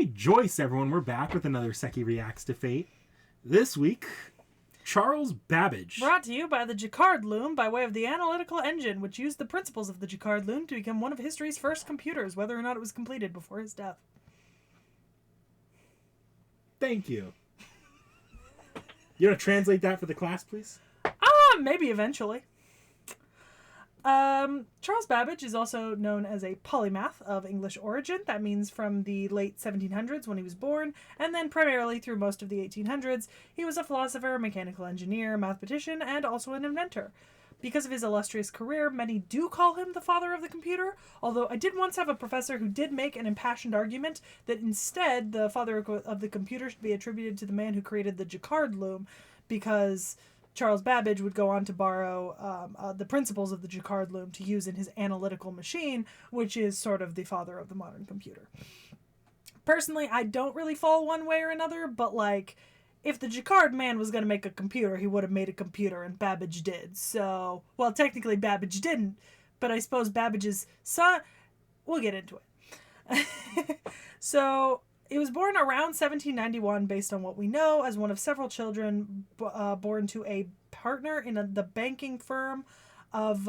Rejoice, everyone. We're back with another Sekhie Reacts to Fate. This week, Charles Babbage. Brought to you by the Jacquard loom by way of the analytical engine, which used the principles of the Jacquard loom to become one of history's first computers, whether or not it was completed before his death. Thank you. You want to translate that for the class, please? Maybe eventually. Charles Babbage is also known as a polymath of English origin. That means from the late 1700s when he was born, and then primarily through most of the 1800s, he was a philosopher, mechanical engineer, mathematician, and also an inventor. Because of his illustrious career, many do call him the father of the computer, although I did once have a professor who did make an impassioned argument that instead the father of the computer should be attributed to the man who created the Jacquard loom, because Charles Babbage would go on to borrow the principles of the Jacquard loom to use in his analytical machine, which is sort of the father of the modern computer. Personally, I don't really fall one way or another, but like, if the Jacquard man was going to make a computer, he would have made a computer, and Babbage did. So, well, technically Babbage didn't, but I suppose Babbage's son... We'll get into it. So, he was born around 1791, based on what we know, as one of several children born to a partner in the banking firm of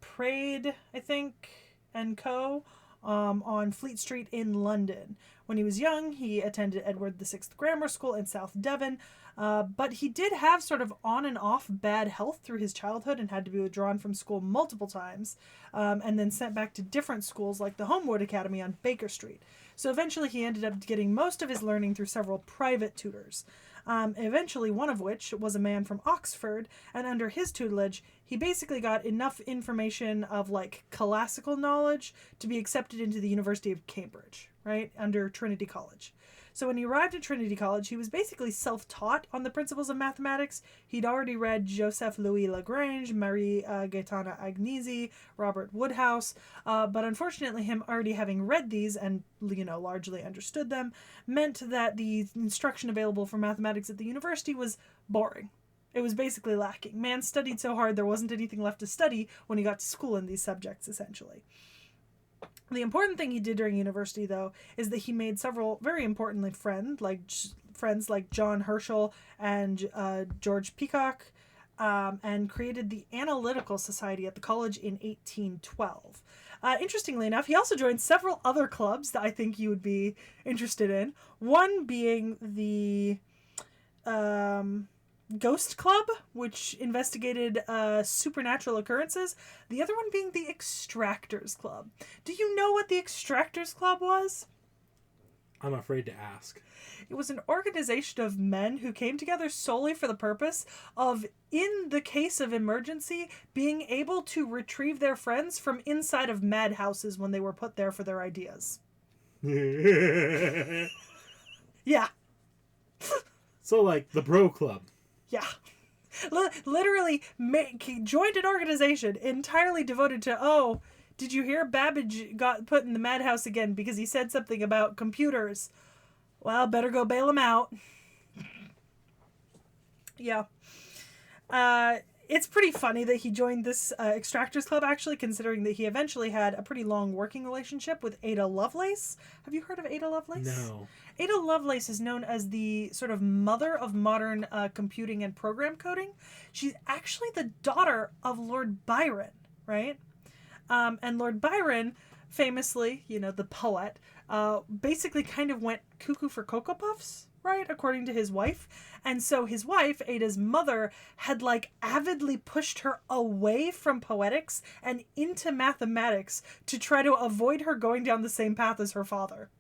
Prade, I think, and Co. On Fleet Street in London. When he was young, he attended Edward VI Grammar School in South Devon, but he did have sort of on and off bad health through his childhood and had to be withdrawn from school multiple times, and then sent back to different schools like the Homewood Academy on Baker Street. So eventually he ended up getting most of his learning through several private tutors. Eventually one of which was a man from Oxford, and under his tutelage he basically got enough information of like classical knowledge to be accepted into the University of Cambridge, right, under Trinity College. So when he arrived at Trinity College, he was basically self-taught on the principles of mathematics. He'd already read Joseph Louis Lagrange, Marie Gaetana Agnesi, Robert Woodhouse, but unfortunately him already having read these and, you know, largely understood them, meant that the instruction available for mathematics at the university was boring. It was basically lacking. Man studied so hard there wasn't anything left to study when he got to school in these subjects, essentially. The important thing he did during university, though, is that he made several, very importantly, friends like John Herschel and George Peacock, and created the Analytical Society at the college in 1812. Interestingly enough, he also joined several other clubs that I think you would be interested in. One being the Ghost Club, which investigated supernatural occurrences. The other one being the Extractors Club. Do you know what the Extractors Club was? I'm afraid to ask. It was an organization of men who came together solely for the purpose of, in the case of emergency, being able to retrieve their friends from inside of madhouses when they were put there for their ideas. Yeah. So, like, the Bro Club. Yeah. Literally joined an organization entirely devoted to, oh, did you hear Babbage got put in the madhouse again because he said something about computers? Well, better go bail him out. Yeah. It's pretty funny that he joined this Extractors Club, actually, considering that he eventually had a pretty long working relationship with Ada Lovelace. Have you heard of Ada Lovelace? No. Ada Lovelace is known as the sort of mother of modern computing and program coding. She's actually the daughter of Lord Byron, right? And Lord Byron, famously, you know, the poet, basically kind of went cuckoo for Cocoa Puffs, right, according to his wife. And so his wife, Ada's mother, had like avidly pushed her away from poetics and into mathematics to try to avoid her going down the same path as her father,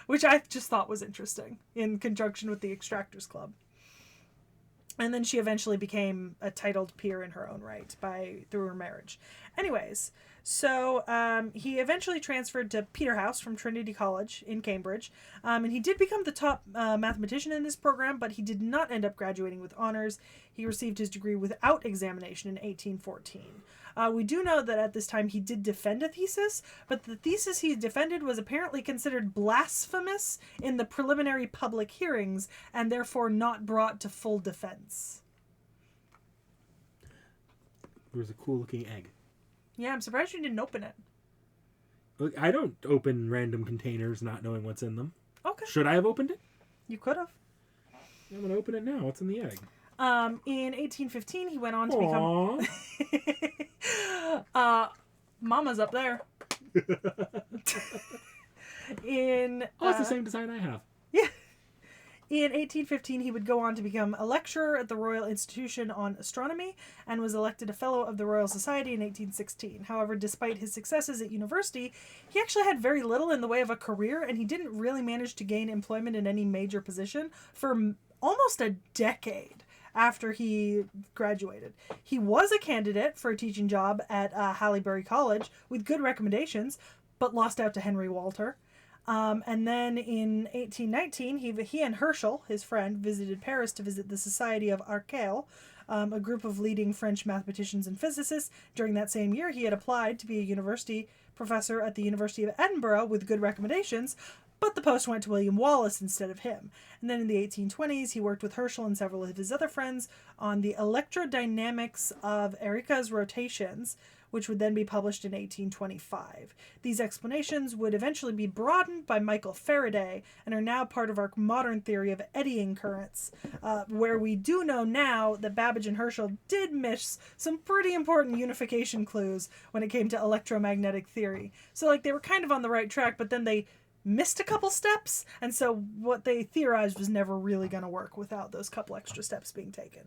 which I just thought was interesting in conjunction with the Extractors Club. And then she eventually became a titled peer in her own right through her marriage. Anyways, so he eventually transferred to Peterhouse from Trinity College in Cambridge, and he did become the top mathematician in this program, but he did not end up graduating with honors. He received his degree without examination in 1814. We do know that at this time he did defend a thesis, but the thesis he defended was apparently considered blasphemous in the preliminary public hearings and therefore not brought to full defense. There was a cool looking egg. Yeah, I'm surprised you didn't open it. I don't open random containers not knowing what's in them. Okay. Should I have opened it? You could have. I'm going to open it now. What's in the egg? In 1815, he went on to become... Mama's up there. It's the same design I have. Yeah. In 1815, he would go on to become a lecturer at the Royal Institution on Astronomy and was elected a Fellow of the Royal Society in 1816. However, despite his successes at university, he actually had very little in the way of a career, and he didn't really manage to gain employment in any major position for almost a decade after he graduated. He was a candidate for a teaching job at Haileybury College with good recommendations, but lost out to Henry Walter. And then in 1819, he and Herschel, his friend, visited Paris to visit the Society of Arcueil, a group of leading French mathematicians and physicists. During that same year, he had applied to be a university professor at the University of Edinburgh with good recommendations, but the post went to William Wallace instead of him. And then in the 1820s, he worked with Herschel and several of his other friends on the electrodynamics of Erika's rotations, which would then be published in 1825. These explanations would eventually be broadened by Michael Faraday and are now part of our modern theory of eddying currents, where we do know now that Babbage and Herschel did miss some pretty important unification clues when it came to electromagnetic theory. So they were kind of on the right track, but then they missed a couple steps, and so what they theorized was never really going to work without those couple extra steps being taken.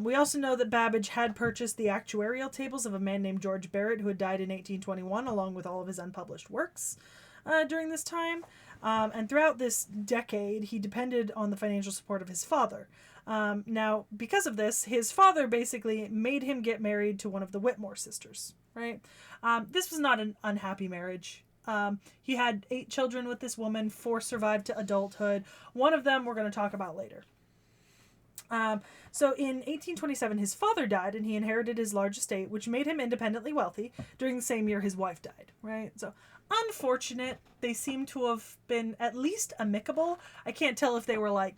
We also know that Babbage had purchased the actuarial tables of a man named George Barrett, who had died in 1821, along with all of his unpublished works during this time. And throughout this decade, he depended on the financial support of his father. Now, because of this, his father basically made him get married to one of the Whitmore sisters, right? This was not an unhappy marriage. He had 8 children with this woman, 4 survived to adulthood. One of them we're going to talk about later. So in 1827, his father died, and he inherited his large estate, which made him independently wealthy. During the same year, his wife died, right? So unfortunate. They seem to have been at least amicable. I can't tell if they were I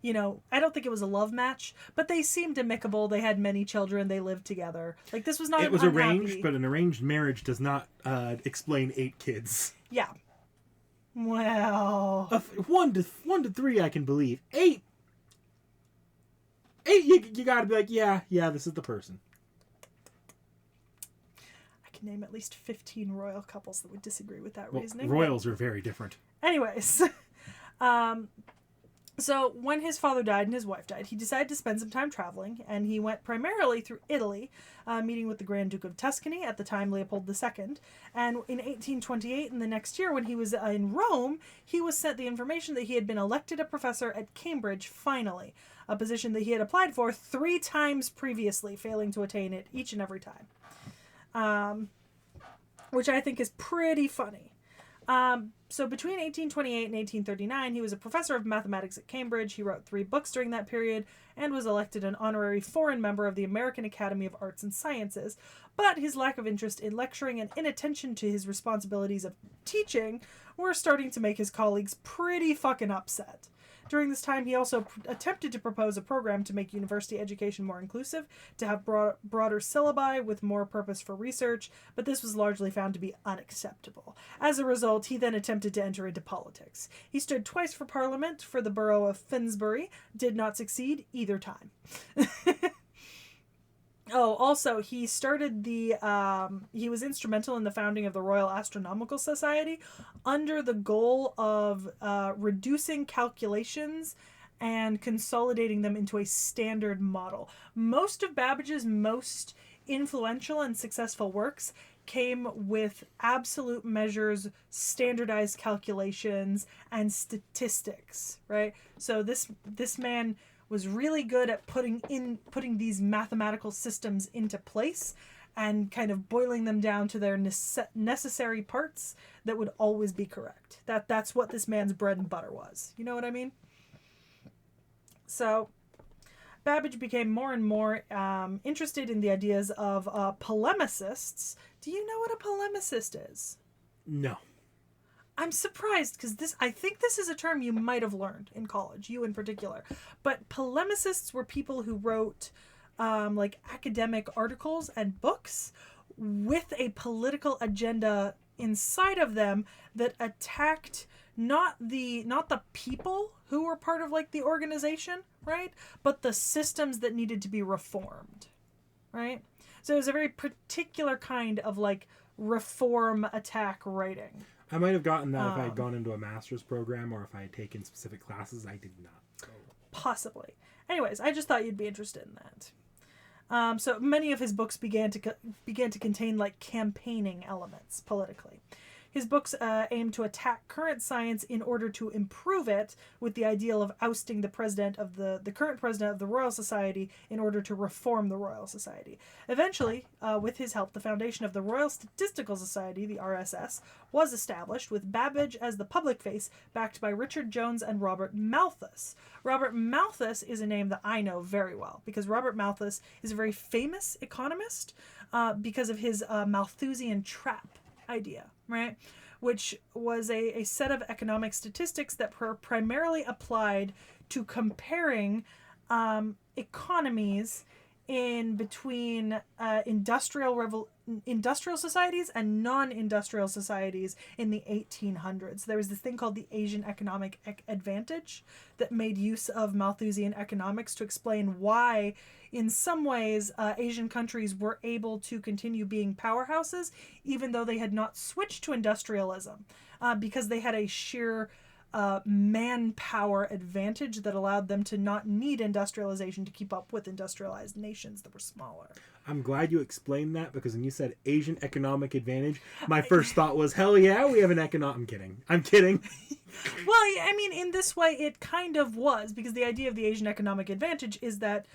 don't think it was a love match, but they seemed amicable. They had many children. They lived together. This was not It was unhappy. arranged, but an arranged marriage does not explain 8 kids. Yeah. Well, 1 to 3 I can believe. 8, you gotta be yeah, this is the person. I can name at least 15 royal couples that would disagree with that reasoning. Royals are very different. Anyways, so when his father died and his wife died, he decided to spend some time traveling, and he went primarily through Italy, meeting with the Grand Duke of Tuscany, at the time Leopold II. And in 1828, in the next year, when he was in Rome, he was sent the information that he had been elected a professor at Cambridge, finally, a position that he had applied for 3 times previously, failing to attain it each and every time, which I think is pretty funny. So between 1828 and 1839, he was a professor of mathematics at Cambridge. He wrote 3 books during that period and was elected an honorary foreign member of the American Academy of Arts and Sciences. But his lack of interest in lecturing and inattention to his responsibilities of teaching were starting to make his colleagues pretty fucking upset. During this time, he also attempted to propose a program to make university education more inclusive, to have broader syllabi with more purpose for research, but this was largely found to be unacceptable. As a result, he then attempted to enter into politics. He stood twice for Parliament for the borough of Finsbury, did not succeed either time. Oh, also, he started he was instrumental in the founding of the Royal Astronomical Society under the goal of reducing calculations and consolidating them into a standard model. Most of Babbage's most influential and successful works came with absolute measures, standardized calculations, and statistics, right? So this man was really good at putting these mathematical systems into place and kind of boiling them down to their necessary parts that would always be correct. That's what this man's bread and butter was. You know what I mean? So Babbage became more and more interested in the ideas of polemicists. Do you know what a polemicist is? No. I'm surprised because I think this is a term you might have learned in college, you in particular. But polemicists were people who wrote academic articles and books with a political agenda inside of them that attacked not the people who were part of like the organization, right? But the systems that needed to be reformed, right? So it was a very particular kind of like reform attack writing. I might have gotten that if I had gone into a master's program or if I had taken specific classes. I did not. Possibly. Anyways, I just thought you'd be interested in that. So many of his books began to contain like campaigning elements politically. His books aim to attack current science in order to improve it, with the ideal of ousting the current president of the Royal Society in order to reform the Royal Society. Eventually, with his help, the foundation of the Royal Statistical Society, the RSS, was established, with Babbage as the public face, backed by Richard Jones and Robert Malthus. Robert Malthus is a name that I know very well, because Robert Malthus is a very famous economist because of his Malthusian trap idea, right? Which was a set of economic statistics that were primarily applied to comparing economies in between industrial societies and non-industrial societies in the 1800s. There was this thing called the Asian economic advantage that made use of Malthusian economics to explain why, in some ways, Asian countries were able to continue being powerhouses even though they had not switched to industrialism, because they had a sheer manpower advantage that allowed them to not need industrialization to keep up with industrialized nations that were smaller. I'm glad you explained that, because when you said Asian economic advantage, my first thought was, hell yeah, we have an economic... I'm kidding. Well, I mean, in this way, it kind of was, because the idea of the Asian economic advantage is that,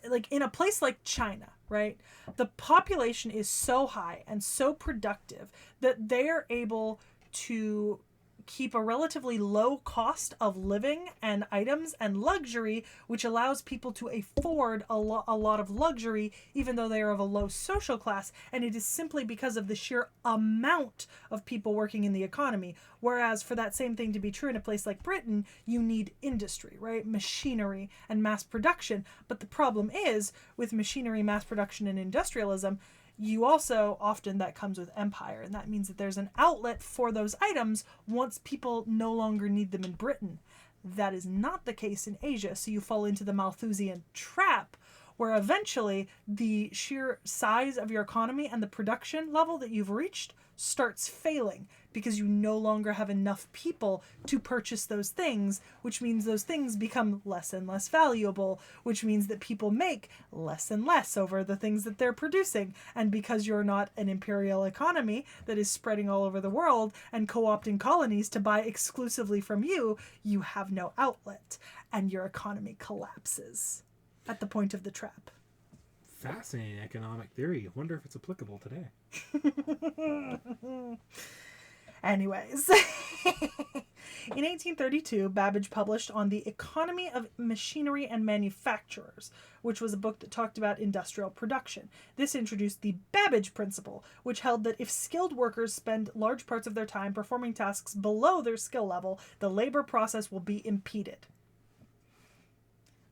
like, in a place like China, right, the population is so high and so productive that they are able to keep a relatively low cost of living and items and luxury, which allows people to afford a lot of luxury even though they are of a low social class, and it is simply because of the sheer amount of people working in the economy. Whereas for that same thing to be true in a place like Britain, you need industry, right? Machinery and mass production. But the problem is, with machinery, mass production, and industrialism, you also, often that comes with empire, and that means that there's an outlet for those items once people no longer need them in Britain. That is not the case in Asia, so you fall into the Malthusian trap, where eventually the sheer size of your economy and the production level that you've reached starts failing because you no longer have enough people to purchase those things, which means those things become less and less valuable, which means that people make less and less over the things that they're producing. And because you're not an imperial economy that is spreading all over the world and co-opting colonies to buy exclusively from you, you have no outlet and your economy collapses at the point of the trap. Fascinating economic theory. I wonder if it's applicable today. Anyways, in 1832, Babbage published On the Economy of Machinery and Manufacturers, which was a book that talked about industrial production. This introduced the Babbage principle, which held that if skilled workers spend large parts of their time performing tasks below their skill level, the labor process will be impeded.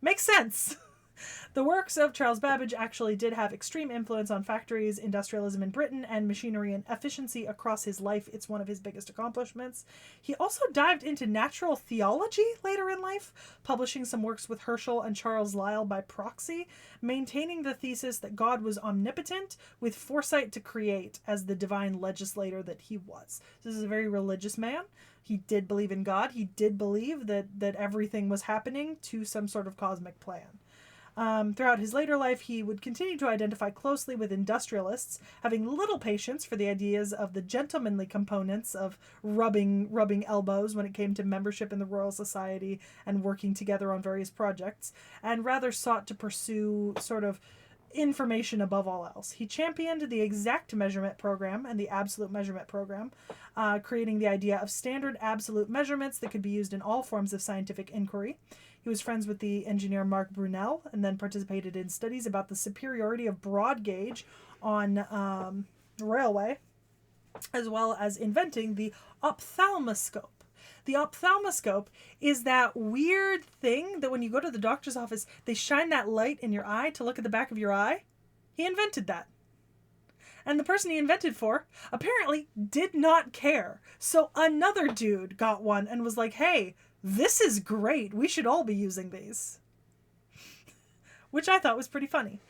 Makes sense. The works of Charles Babbage actually did have extreme influence on factories, industrialism in Britain, and machinery and efficiency across his life. It's one of his biggest accomplishments. He also dived into natural theology later in life, publishing some works with Herschel and Charles Lyell by proxy, maintaining the thesis that God was omnipotent with foresight to create as the divine legislator that he was. This is a very religious man. He did believe in God. He did believe that everything was happening to some sort of cosmic plan. Throughout his later life, he would continue to identify closely with industrialists, having little patience for the ideas of the gentlemanly components of rubbing elbows when it came to membership in the Royal Society and working together on various projects, and rather sought to pursue sort of information above all else. He championed the exact measurement program and the absolute measurement program, creating the idea of standard absolute measurements that could be used in all forms of scientific inquiry. He was friends with the engineer Marc Brunel and then participated in studies about the superiority of broad gauge on railway, as well as inventing the ophthalmoscope. The ophthalmoscope is that weird thing that when you go to the doctor's office, they shine that light in your eye to look at the back of your eye. He invented that. And the person he invented for apparently did not care. So another dude got one and was like, hey, this is great. We should all be using these. Which I thought was pretty funny.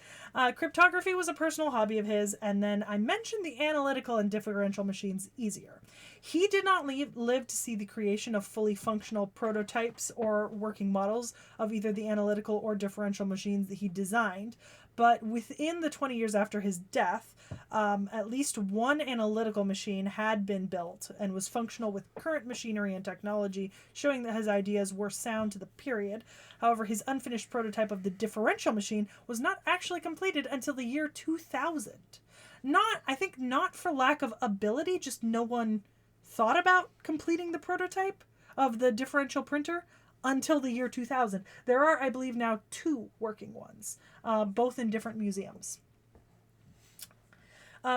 Cryptography was a personal hobby of his, and then I mentioned the analytical and differential machines easier. He did not live to see the creation of fully functional prototypes or working models of either the analytical or differential machines that he designed, but within the 20 years after his death, at least one analytical machine had been built and was functional with current machinery and technology, showing that his ideas were sound to the period. However, his unfinished prototype of the differential machine was not actually completed until the year 2000. I think not for lack of ability, just no one thought about completing the prototype of the differential printer until the year 2000. There are, I believe, now 2 working ones, both in different museums.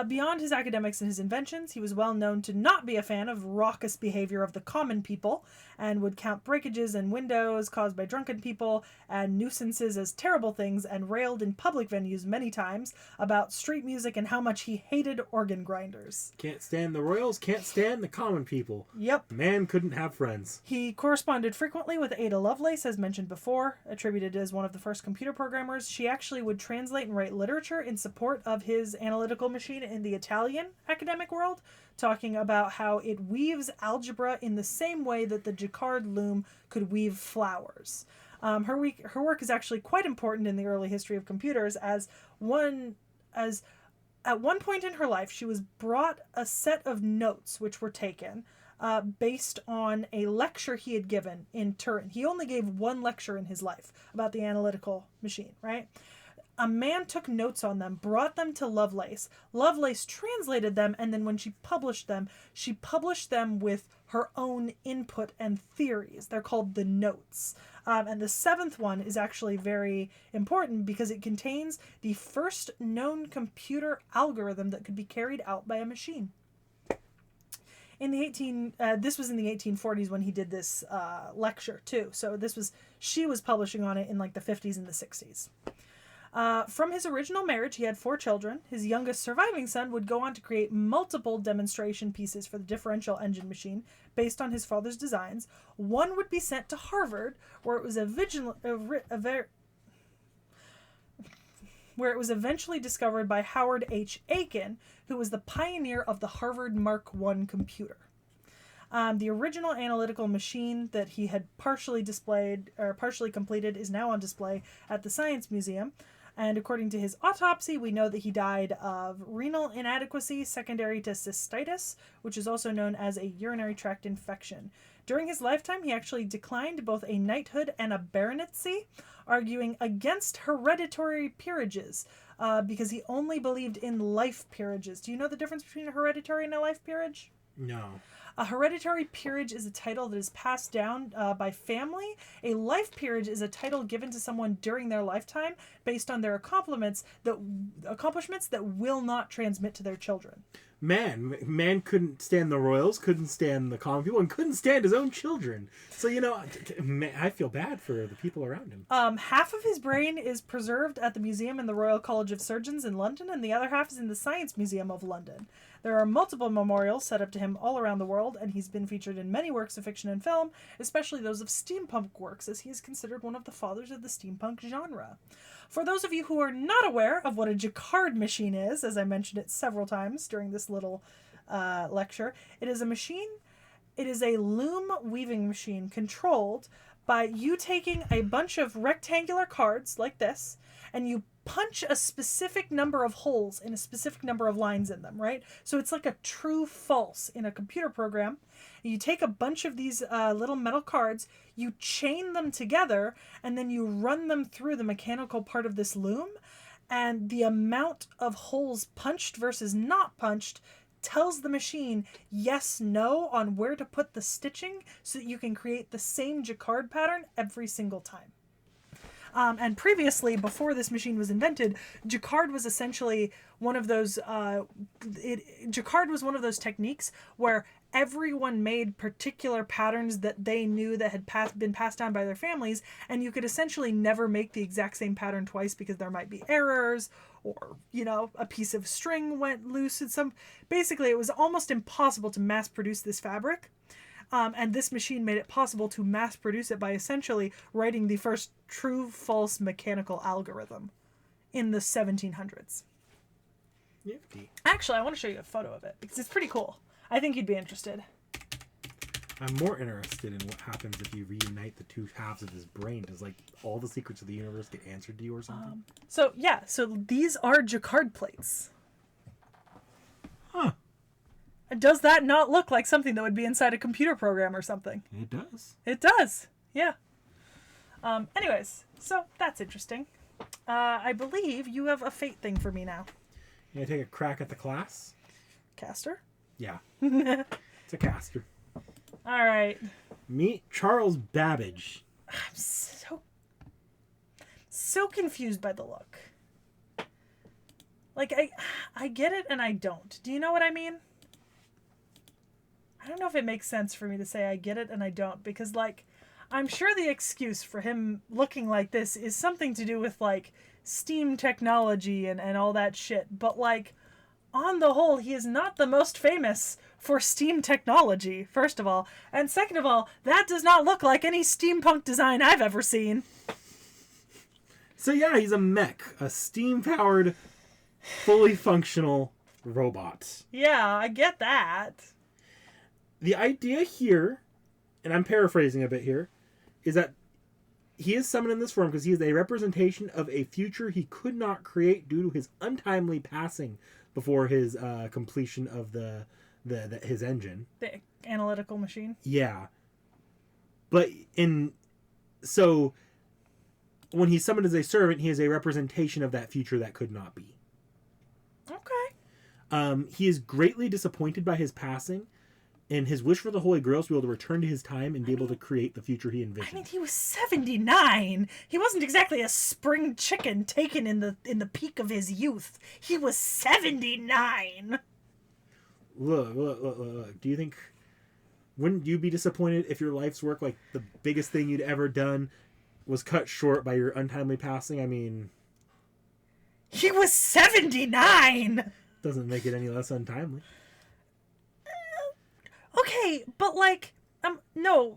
Beyond his academics and his inventions, he was well known to not be a fan of raucous behavior of the common people, and would count breakages in windows caused by drunken people and nuisances as terrible things, and railed in public venues many times about street music and how much he hated organ grinders. Can't stand the royals, can't stand the common people. Yep. Man couldn't have friends. He corresponded frequently with Ada Lovelace, as mentioned before, attributed as one of the first computer programmers. She actually would translate and write literature in support of his analytical machine in the Italian academic world, talking about how it weaves algebra in the same way that the Jacquard loom could weave flowers. Her work is actually quite important in the early history of computers, as at one point in her life she was brought a set of notes which were taken based on a lecture he had given in Turin. He only gave one lecture in his life about the analytical machine, right? A man took notes on them, brought them to Lovelace. Lovelace translated them, and then when she published them with her own input and theories. They're called the notes. And the 7th one is actually very important because it contains the first known computer algorithm that could be carried out by a machine. This was in the 1840s when he did this lecture too. So she was publishing on it in like the 50s and the 60s. From his original marriage, he had 4 children. His youngest surviving son would go on to create multiple demonstration pieces for the differential engine machine based on his father's designs. One would be sent to Harvard, where it was eventually discovered by Howard H. Aiken, who was the pioneer of the Harvard Mark I computer. The original analytical machine that he had partially completed is now on display at the Science Museum. And according to his autopsy, we know that he died of renal inadequacy secondary to cystitis, which is also known as a urinary tract infection. During his lifetime, he actually declined both a knighthood and a baronetcy, arguing against hereditary peerages, because he only believed in life peerages. Do you know the difference between a hereditary and a life peerage? No. A hereditary peerage is a title that is passed down by family. A life peerage is a title given to someone during their lifetime based on their accomplishments that will not transmit to their children. Man couldn't stand the royals, couldn't stand the common people, and couldn't stand his own children. So, I feel bad for the people around him. Half of his brain is preserved at the museum in the Royal College of Surgeons in London, and the other half is in the Science Museum of London. There are multiple memorials set up to him all around the world, and he's been featured in many works of fiction and film, especially those of steampunk works, as he is considered one of the fathers of the steampunk genre. For those of you who are not aware of what a Jacquard machine is, as I mentioned it several times during this little lecture, it is a loom weaving machine controlled by you taking a bunch of rectangular cards like this, and you punch a specific number of holes in a specific number of lines in them, right? So it's like a true false in a computer program. You take a bunch of these little metal cards, you chain them together, and then you run them through the mechanical part of this loom, and the amount of holes punched versus not punched tells the machine yes, no on where to put the stitching so that you can create the same Jacquard pattern every single time. And previously, before this machine was invented, Jacquard was essentially one of those. Jacquard was one of those techniques where everyone made particular patterns that they knew that had been passed down by their families, and you could essentially never make the exact same pattern twice because there might be errors, or, you know, a piece of string went loose in some... Basically, it was almost impossible to mass produce this fabric. And this machine made it possible to mass produce it by essentially writing the first true-false mechanical algorithm in the 1700s. Nifty. Actually, I want to show you a photo of it because it's pretty cool. I think you'd be interested. I'm more interested in what happens if you reunite the two halves of his brain. Does, like, all the secrets of the universe get answered to you or something? So these are Jacquard plates. Huh. Does that not look like something that would be inside a computer program or something? It does. It does. Yeah. Anyways, so that's interesting. I believe you have a fate thing for me now. You gonna take a crack at the class? Caster? Yeah. It's a caster. All right. Meet Charles Babbage. I'm so confused by the look. Like, I get it and I don't. Do you know what I mean? I don't know if it makes sense for me to say I get it and I don't, because, like, I'm sure the excuse for him looking like this is something to do with, like, STEAM technology and all that shit, but, like, on the whole, he is not the most famous for STEAM technology, first of all. And second of all, that does not look like any steampunk design I've ever seen. So yeah, he's a mech, a steam-powered, fully functional robot. Yeah, I get that. The idea here, and I'm paraphrasing a bit here, is that he is summoned in this form because he is a representation of a future he could not create due to his untimely passing before his completion of his engine. The analytical machine? Yeah. But so when he's summoned as a servant, he is a representation of that future that could not be. Okay. He is greatly disappointed by his passing, and his wish for the Holy Grail is to be able to return to his time and be able to create the future he envisioned. I mean, he was 79. He wasn't exactly a spring chicken taken in the peak of his youth. He was 79. Look. Do you think... Wouldn't you be disappointed if your life's work, like the biggest thing you'd ever done, was cut short by your untimely passing? I mean... He was 79! Doesn't make it any less untimely. Okay, but like, no,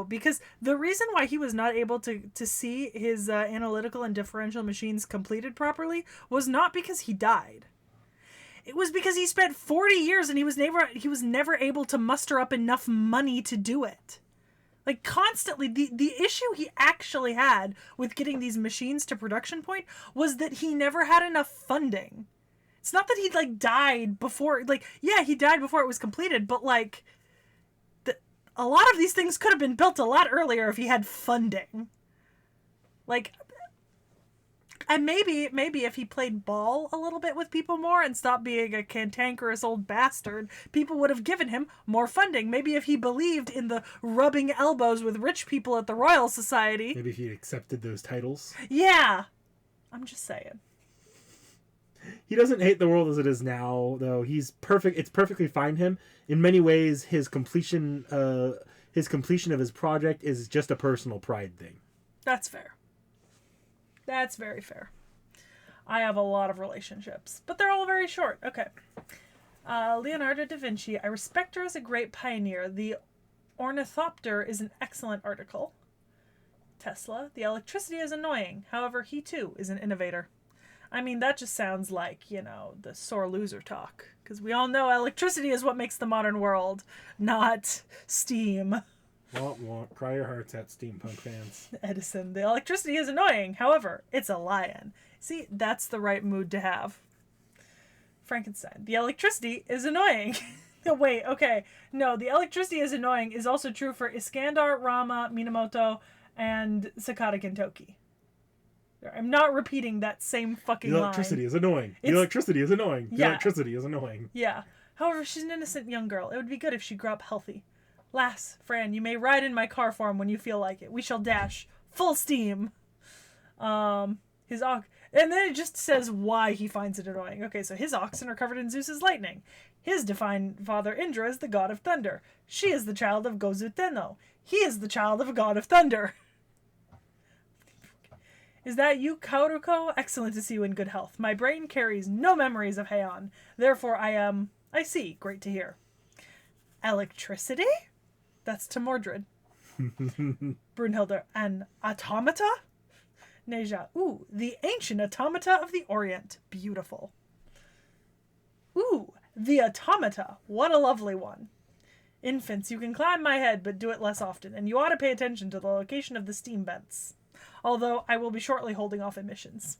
because the reason why he was not able to see his analytical and differential machines completed properly was not because he died. It was because he spent 40 years and he was never able to muster up enough money to do it. Like, constantly, the issue he actually had with getting these machines to production point was that he never had enough funding. It's not that he, like, died before, like, yeah, he died before it was completed, but, like, a lot of these things could have been built a lot earlier if he had funding. Like, and maybe if he played ball a little bit with people more and stopped being a cantankerous old bastard, people would have given him more funding. Maybe if he believed in the rubbing elbows with rich people at the Royal Society. Maybe if he accepted those titles. Yeah. I'm just saying. He doesn't hate the world as it is now, though. He's perfect. It's perfectly fine him. In many ways, his completion of his project is just a personal pride thing. That's fair. That's very fair. I have a lot of relationships, but they're all very short. Okay. Leonardo da Vinci. I respect her as a great pioneer. The Ornithopter is an excellent article. Tesla. The electricity is annoying. However, he too is an innovator. I mean, that just sounds like, you know, the sore loser talk. Because we all know electricity is what makes the modern world, not steam. Won't cry your hearts at steampunk fans. Edison. The electricity is annoying. However, it's a lion. See, that's the right mood to have. Frankenstein. The electricity is annoying. Wait, okay. No, the electricity is annoying is also true for Iskandar, Rama, Minamoto, and Sakata Gintoki. I'm not repeating that same fucking line. The electricity is annoying. The electricity is annoying. The electricity is annoying. Yeah. However, she's an innocent young girl. It would be good if she grew up healthy. Lass, Fran, you may ride in my car for him when you feel like it. We shall dash. Full steam. And then it just says why he finds it annoying. Okay, so his oxen are covered in Zeus's lightning. His divine father Indra is the god of thunder. She is the child of Gozu-Tenno. He is the child of a god of thunder. Is that you, Kauruko? Excellent to see you in good health. My brain carries no memories of Heian. Therefore I see. Great to hear. Electricity? That's to Mordred. Brunhilde. An automata? Neja. Ooh, the ancient automata of the Orient. Beautiful. Ooh, the automata. What a lovely one. Infants, you can climb my head, but do it less often, and you ought to pay attention to the location of the steam vents. Although I will be shortly holding off emissions.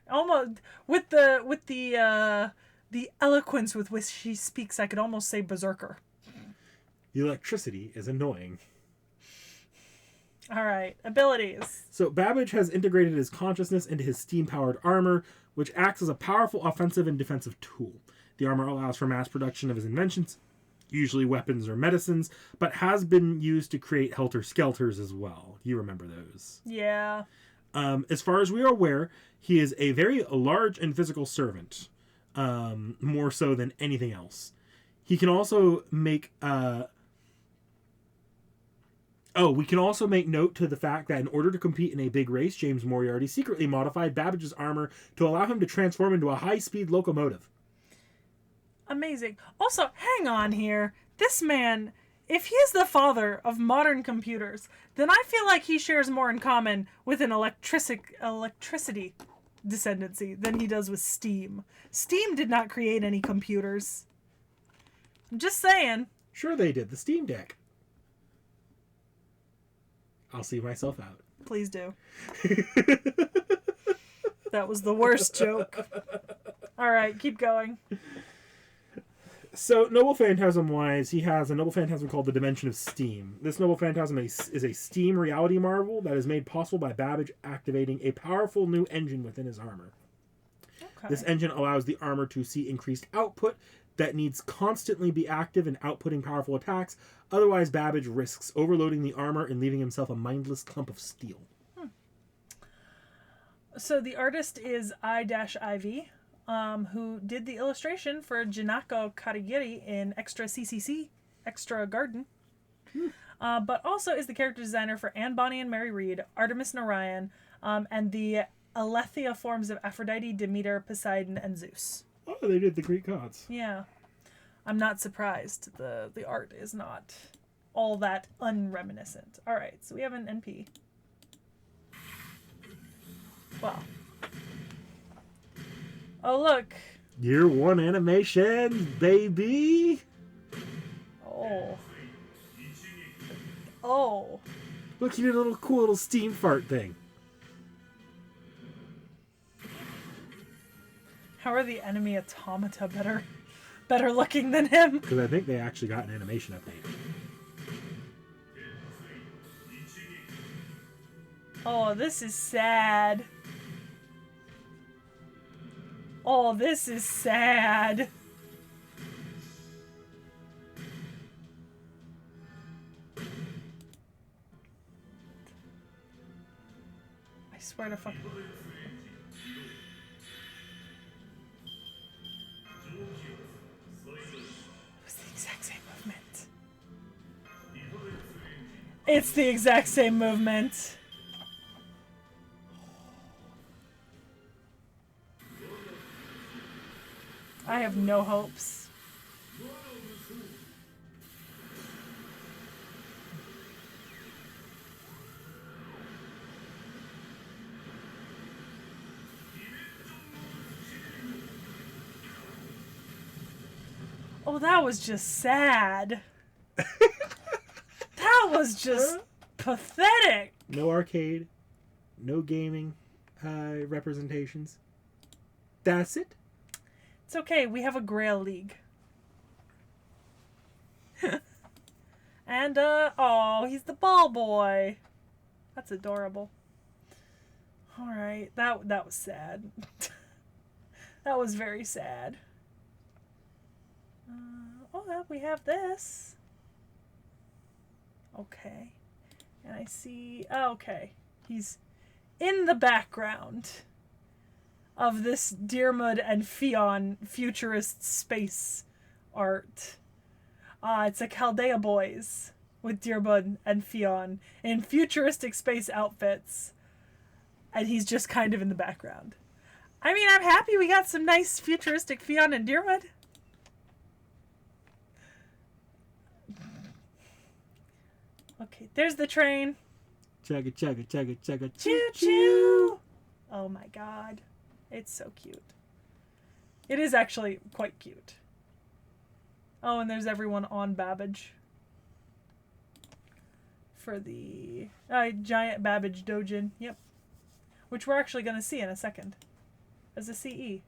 Almost with the eloquence with which she speaks, I could almost say berserker. The electricity is annoying. All right, abilities. So Babbage has integrated his consciousness into his steam-powered armor, which acts as a powerful offensive and defensive tool. The armor allows for mass production of his inventions, usually weapons or medicines, but has been used to create helter-skelters as well. You remember those. Yeah. As far as we are aware, he is a very large and physical servant, more so than anything else. He can also make... we can also make note to the fact that in order to compete in a big race, James Moriarty secretly modified Babbage's armor to allow him to transform into a high-speed locomotive. Amazing. Also, hang on here. This man, if he is the father of modern computers, then I feel like he shares more in common with an electricity descendancy than he does with steam. Steam did not create any computers. I'm just saying. Sure they did. The Steam Deck. I'll see myself out. Please do. That was the worst joke. All right, keep going. So, Noble Phantasm-wise, he has a Noble Phantasm called the Dimension of Steam. This Noble Phantasm is a steam reality marvel that is made possible by Babbage activating a powerful new engine within his armor. Okay. This engine allows the armor to see increased output that needs constantly be active and outputting powerful attacks. Otherwise, Babbage risks overloading the armor and leaving himself a mindless clump of steel. So the artist is I-IV, who did the illustration for Jinako Karigiri in Extra CCC, Extra Garden. But also is the character designer for Anne Bonny and Mary Read, Artemis and Orion, and the Alethea forms of Aphrodite, Demeter, Poseidon, and Zeus. Oh, they did the Greek gods. Yeah. I'm not surprised. The art is not all that unreminiscent. All right, so we have an NP. Wow. Oh, look. Year one animation, baby. Oh. Oh. Look, he did a cool little steam fart thing. How are the enemy automata better looking than him? Because I think they actually got an animation update. Oh, this is sad. Oh, this is sad. I swear to fuck. It's the exact same movement. I have no hopes. Oh, that was just sad. That was just pathetic. No arcade, no gaming representations. That's it. It's okay, we have a Grail League. And, oh, he's the ball boy. That's adorable. Alright, that was sad. That was very sad. We have this. Okay. And I see... Oh, okay. He's in the background of this Diarmuid and Fionn futurist space art. It's a Chaldea boys with Diarmuid and Fionn in futuristic space outfits. And he's just kind of in the background. I mean, I'm happy we got some nice futuristic Fionn and Diarmuid. Okay, there's the train. Chugga, chugga, chugga, chugga, Choo choo! Oh my god. It's so cute. It is actually quite cute. Oh, and there's everyone on Babbage. For the giant Babbage Dojin. Yep. Which we're actually going to see in a second. As a CE. He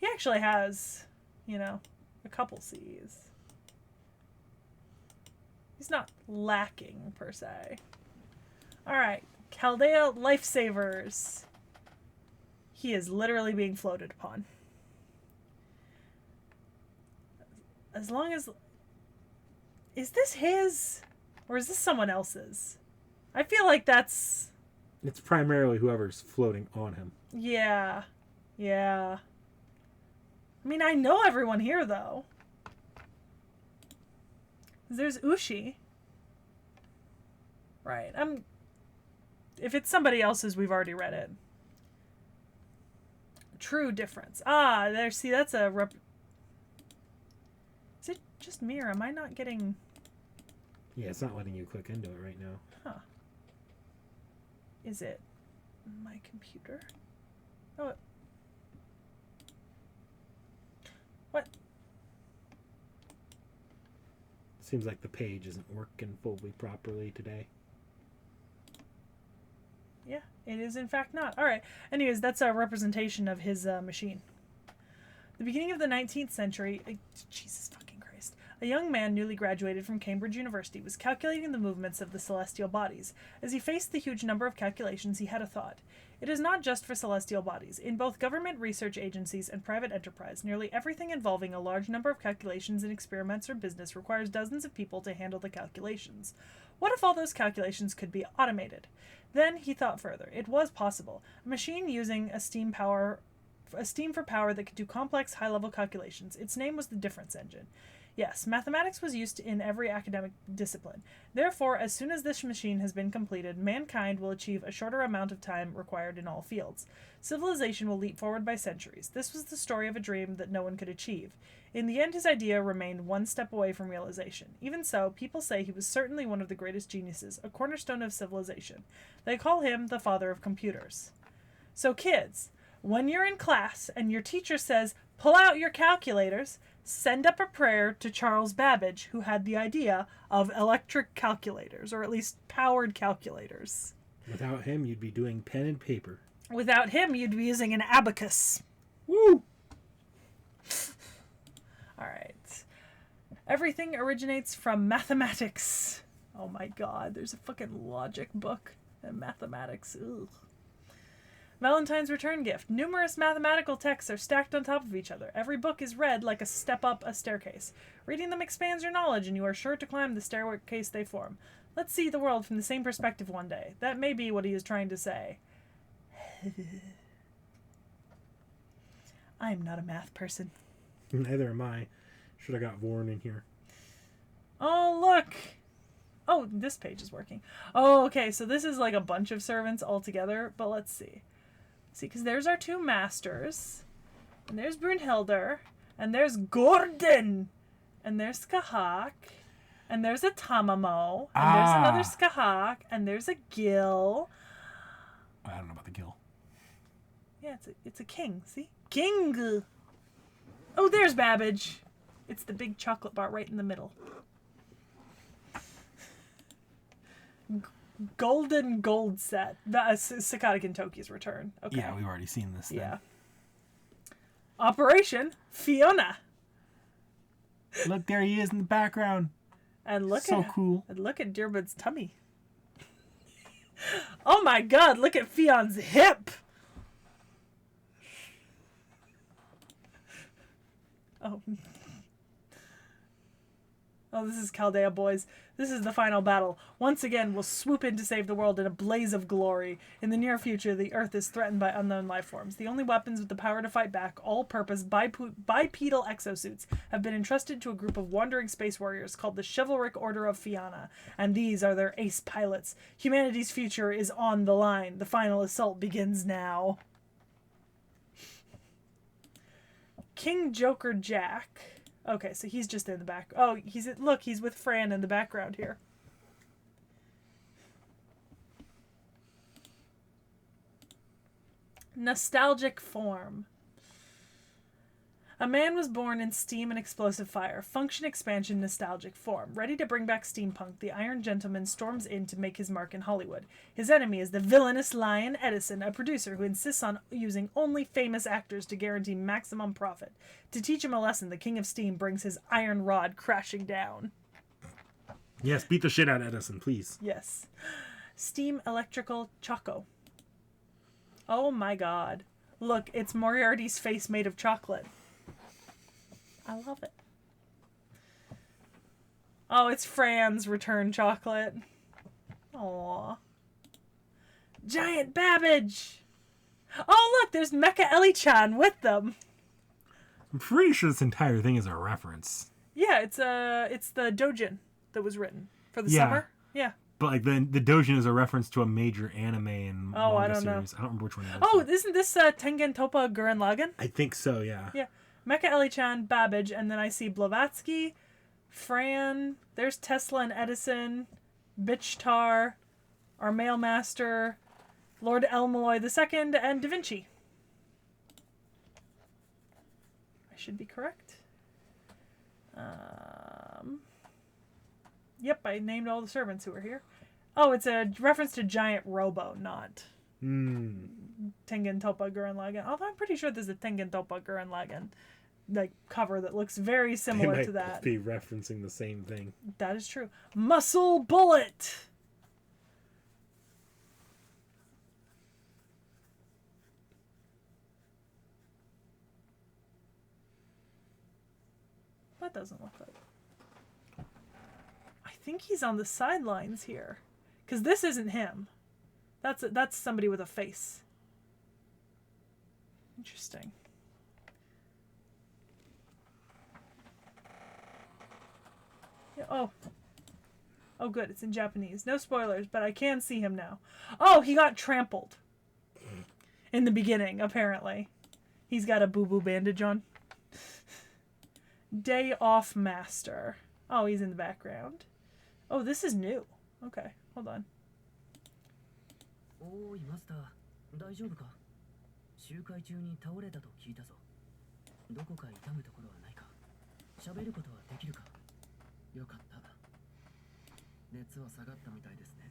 actually has, a couple CEs. He's not lacking, per se. Alright. Chaldea Lifesavers. He is literally being floated upon. As long as... Is this his? Or is this someone else's? I feel like that's... It's primarily whoever's floating on him. Yeah. Yeah. I mean, I know everyone here, though. There's Ushi. Right. If it's somebody else's, we've already read it. True difference. There. See, that's a... Is it just me, or am I not getting... Yeah, it's not letting you click into it right now. Huh. Is it my computer? Oh. What? Seems like the page isn't working fully properly today. Yeah, it is in fact not. Alright. Anyways, that's a representation of his machine. The beginning of the 19th century... Jesus fucking Christ. A young man newly graduated from Cambridge University was calculating the movements of the celestial bodies. As he faced the huge number of calculations, he had a thought. It is not just for celestial bodies. In both government research agencies and private enterprise, nearly everything involving a large number of calculations in experiments or business requires dozens of people to handle the calculations. What if all those calculations could be automated? Then he thought further. It was possible. A machine using a steam for power that could do complex, high-level calculations. Its name was the difference engine. Yes, mathematics was used in every academic discipline. Therefore, as soon as this machine has been completed, mankind will achieve a shorter amount of time required in all fields. Civilization will leap forward by centuries. This was the story of a dream that no one could achieve. In the end, his idea remained one step away from realization. Even so, people say he was certainly one of the greatest geniuses, a cornerstone of civilization. They call him the father of computers. So kids, when you're in class and your teacher says, pull out your calculators, send up a prayer to Charles Babbage, who had the idea of electric calculators, or at least powered calculators. Without him, you'd be doing pen and paper. Without him, you'd be using an abacus. Woo! All right. Everything originates from mathematics. Oh my god, there's a fucking logic book and mathematics. Ugh. Valentine's return gift. Numerous mathematical texts are stacked on top of each other. Every book is read like a step up a staircase. Reading them expands your knowledge, and you are sure to climb the staircase they form. Let's see the world from the same perspective one day. That may be what he is trying to say. I am not a math person. Neither am I. Should have got Vorn in here. Oh, look! Oh, this page is working. Oh, okay, so this is like a bunch of servants all together, but let's see. See, because there's our two masters, and there's Brunhilde, and there's Gordon, and there's Skahak, and there's a Tamamo, and there's another Skahak, and there's a Gil. I don't know about the Gil. Yeah, it's a king, see? King! Oh, there's Babbage. It's the big chocolate bar right in the middle. Golden gold set. Sakata Kintoki's return. Okay. Yeah, we've already seen this thing. Yeah. Operation Fiona. Look, there he is in the background. And look so at cool. And look at Diarmuid's tummy. Oh my god, look at Fionn's hip. Oh. Oh, this is Chaldea boys. This is the final battle. Once again, we'll swoop in to save the world in a blaze of glory. In the near future, the Earth is threatened by unknown life forms. The only weapons with the power to fight back, all-purpose bipedal exosuits, have been entrusted to a group of wandering space warriors called the Chivalric Order of Fianna, and these are their ace pilots. Humanity's future is on the line. The final assault begins now. King Joker Jack. Okay, so he's just in the back. Oh, he's with Fran in the background here. Nostalgic form. A man was born in steam and explosive fire. Function, expansion, nostalgic form. Ready to bring back steampunk, the Iron Gentleman storms in to make his mark in Hollywood. His enemy is the villainous lion Edison, a producer who insists on using only famous actors to guarantee maximum profit. To teach him a lesson, the King of Steam brings his iron rod crashing down. Yes, beat the shit out of Edison, please. Yes. Steam Electrical Choco. Oh my god. Look, it's Moriarty's face made of chocolate. I love it. Oh, it's Fran's return chocolate. Aww. Giant Babbage! Oh, look, there's Mecha Ellie-chan with them. I'm pretty sure this entire thing is a reference. Yeah, it's the doujin that was written for the summer. Yeah. But like the doujin is a reference to a major anime and manga series. I don't remember which one it is. Oh, isn't this Tengen Toppa Gurren Lagann? I think so, yeah. Yeah. Mecha Ellie-chan, Babbage, and then I see Blavatsky, Fran, there's Tesla and Edison, Bichtar, our Mailmaster, Lord Elmaloy II, and Da Vinci. I should be correct. Yep, I named all the servants who are here. Oh, it's a reference to Giant Robo, not Tengen Toppa Gurren Lagann. Although I'm pretty sure there's a Tengen Toppa Gurren Lagann cover that looks very similar to that. Be referencing the same thing. That is true. Muscle Bullet. That doesn't look like. I think he's on the sidelines here, because this isn't him. That's somebody with a face. Interesting. Yeah, oh, good. It's in Japanese. No spoilers, but I can see him now. Oh, he got trampled in the beginning. Apparently, he's got a boo-boo bandage on. Day Off Master. Oh, he's in the background. Oh, this is new. Okay, hold on. おーいマスター大丈夫か集会中に倒れたと聞いたぞどこか痛むところはないか喋ることはできるかよかった熱は下がったみたいですね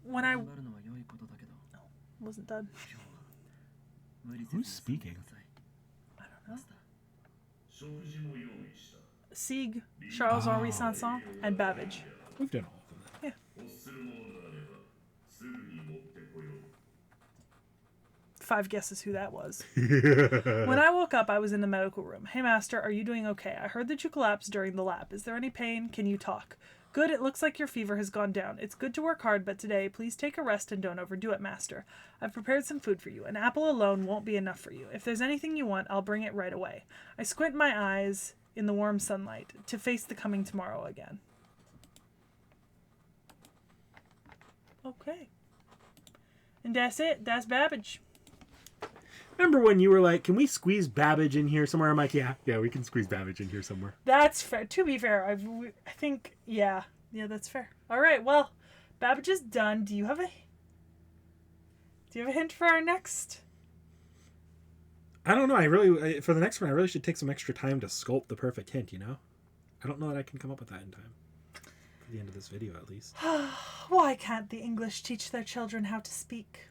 When I 頑張るのは良いことだけど wasn't done. 今日は無理せず Who's speaking? I don't know. マスター Sieg, Charles-Henri Sanson, and Babbage. We've done all of them. Yeah. 5 guesses who that was. When I woke up, I was in the medical room. Hey, Master, are you doing okay? I heard that you collapsed during the lap. Is there any pain? Can you talk? Good, it looks like your fever has gone down. It's good to work hard, but today, please take a rest and don't overdo it, Master. I've prepared some food for you. An apple alone won't be enough for you. If there's anything you want, I'll bring it right away. I squint my eyes in the warm sunlight to face the coming tomorrow again. Okay. And that's it. That's Babbage. Remember when you were like, can we squeeze Babbage in here somewhere? I'm like, yeah, we can squeeze Babbage in here somewhere. That's fair. To be fair, I think, yeah, that's fair. All right, well, Babbage is done. Do you have a hint for our next? I don't know. For the next one, I really should take some extra time to sculpt the perfect hint, you know? I don't know that I can come up with that in time. For the end of this video, at least. Why can't the English teach their children how to speak?